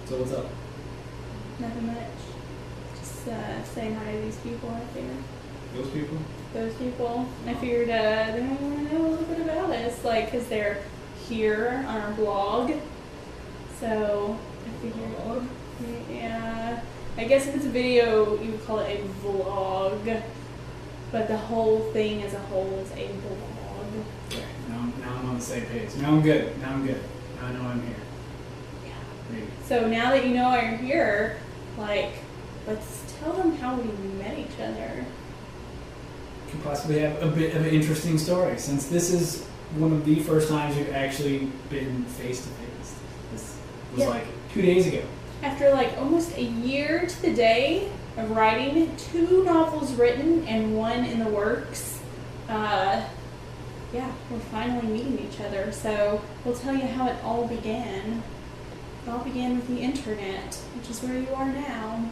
So what's up? Nothing much. Just saying hi to these people out there. Those people? Those people. And I figured they might want to know a little bit about us, like, because they're here on our blog. So I figured, Blog? yeah. I guess if it's a video, you would call it a vlog. But the whole thing as a whole is a vlog. Okay, now I'm on the same page. Now I'm good. Now I know I'm here. Yeah. Maybe. So now that you know why you're here, like, let's tell them how we met each other. Could possibly have a bit of an interesting story, since this is one of the first times you've actually been face to face. This was Yeah. like 2 days ago. After like almost a year to the day of writing, 2 novels written and 1 in the works, yeah, we're finally meeting each other. So we'll tell you how it all began. It all began with the internet, which is where you are now.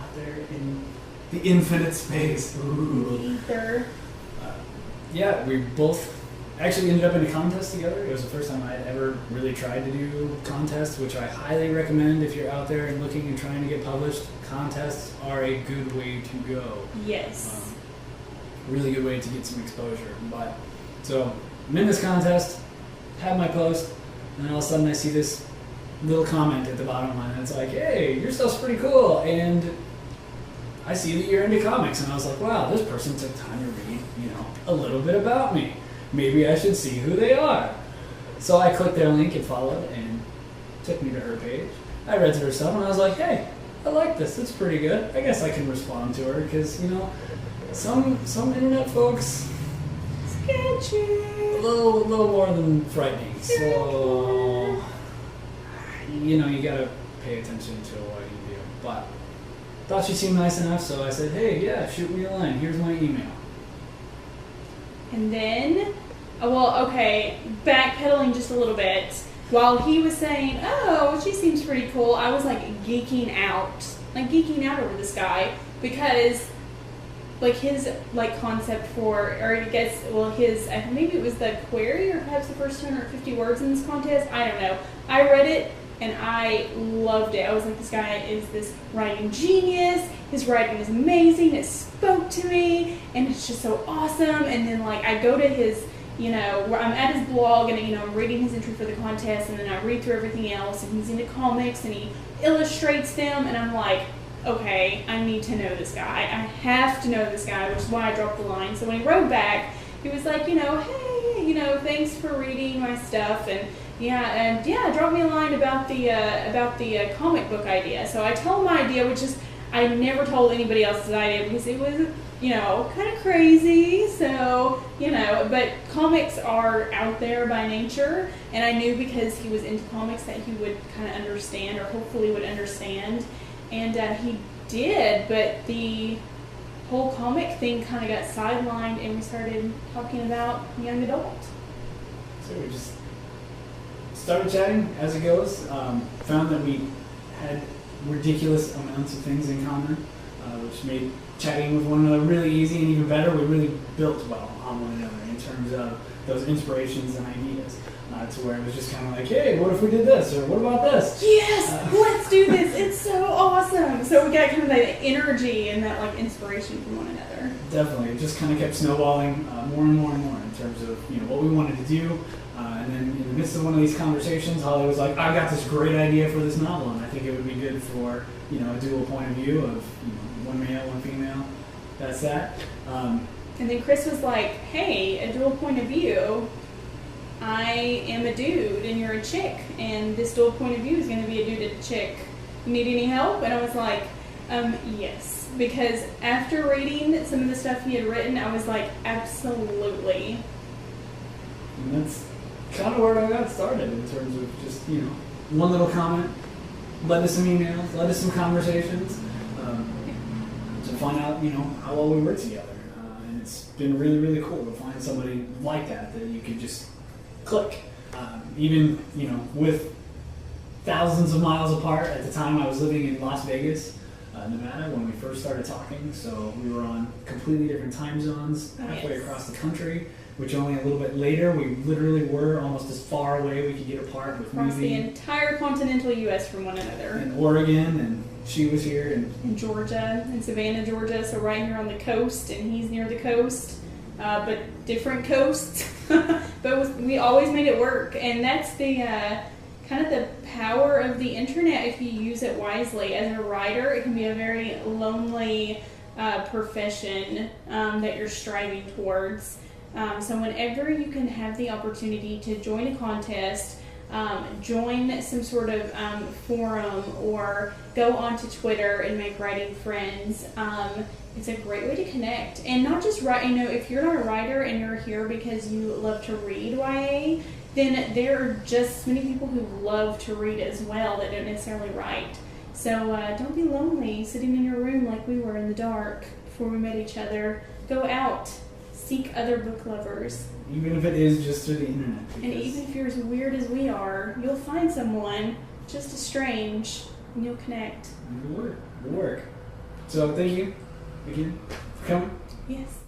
Out there in the infinite space. Ooh. Ether. Yeah, we both actually ended up in a contest together. It was the first time I had ever really tried to do contests, which I highly recommend if you're out there and looking and trying to get published. Contests are a good way to go. Yes. Really good way to get some exposure. But so I'm in this contest, have my post, and then all of a sudden I see this little comment at the bottom line. It's like, hey, your stuff's pretty cool, and I see that you're into comics, and I was like, wow, this person took time to read, a little bit about me. Maybe I should see who they are. So I clicked their link and followed, and it took me to her page. I read through her stuff, and I was like, hey, I like this. It's pretty good. I guess I can respond to her, because, some internet folks, Sketchy. a little more than frightening. So, you gotta pay attention to what you do. But thought she seemed nice enough, so I said, hey, yeah, shoot me a line. Here's my email. And then, backpedaling just a little bit. While he was saying, oh, she seems pretty cool, I was geeking out over this guy because his concept for, or I guess, his, maybe it was the query or perhaps the first 250 words in this contest. I don't know. I read it and I loved it. I was like, this guy is this writing genius. His writing is amazing. It spoke to me and it's just so awesome. And then I go to his, where I'm at his blog and, I'm reading his entry for the contest and then I read through everything else and he's into comics and he illustrates them and I'm like, okay, I need to know this guy. I have to know this guy, which is why I dropped the line. So when he wrote back, he was like, hey, thanks for reading my stuff and drop me a line about the comic book idea. So I told my idea, which is I never told anybody else's idea because it was, kind of crazy. So, but comics are out there by nature, and I knew because he was into comics that he would kind of understand, or hopefully would understand, and he did. But the whole comic thing kind of got sidelined, and we started talking about young adult. So we just started chatting as it goes. Found that we had ridiculous amounts of things in common, which made chatting with one another really easy, and even better, we really built well on one another in terms of those inspirations and ideas. To where it was just kind of like, hey, what if we did this, or what about this? Yes, let's do this. It's so awesome. So we got kind of that energy and that inspiration from one another. Definitely, it just kind of kept snowballing more and more and more in terms of what we wanted to do. And then in the midst of one of these conversations, Holly was like, I got this great idea for this novel, and I think it would be good for a dual point of view of one male, one female. That's that. And then Chris was like, hey, a dual point of view. I am a dude and you're a chick, and this dual point of view is going to be a dude and a chick. You need any help? And I was like, yes. Because after reading some of the stuff he had written, I was like, absolutely. And that's kind of where I got started in terms of just, one little comment, led to some emails, led to some conversations, to find out, how well we work together. And it's been really, really cool to find somebody like that you could just click. Even, with thousands of miles apart. At the time I was living in Las Vegas, Nevada, when we first started talking, so we were on completely different time zones halfway across the country, which only a little bit later we literally were almost as far away we could get apart with Across the moving entire continental U.S. from one another. in Oregon, and she was here, and In Georgia, in Savannah, Georgia, so right here on the coast, and he's near the coast, but different coasts. But we always made it work, and that's the kind of the power of the internet if you use it wisely. As a writer, it can be a very lonely profession that you're striving towards. So whenever you can have the opportunity to join a contest, join some sort of forum, or go onto Twitter and make writing friends, it's a great way to connect. And not just write, if you're not a writer and you're here because you love to read YA, then there are just as many people who love to read as well that don't necessarily write. So don't be lonely sitting in your room like we were in the dark before we met each other. Go out, seek other book lovers. even if it is just through the internet. And because even if you're as weird as we are, you'll find someone just as strange and you'll connect. it'll work. It'll work. So thank you again for coming. Yes.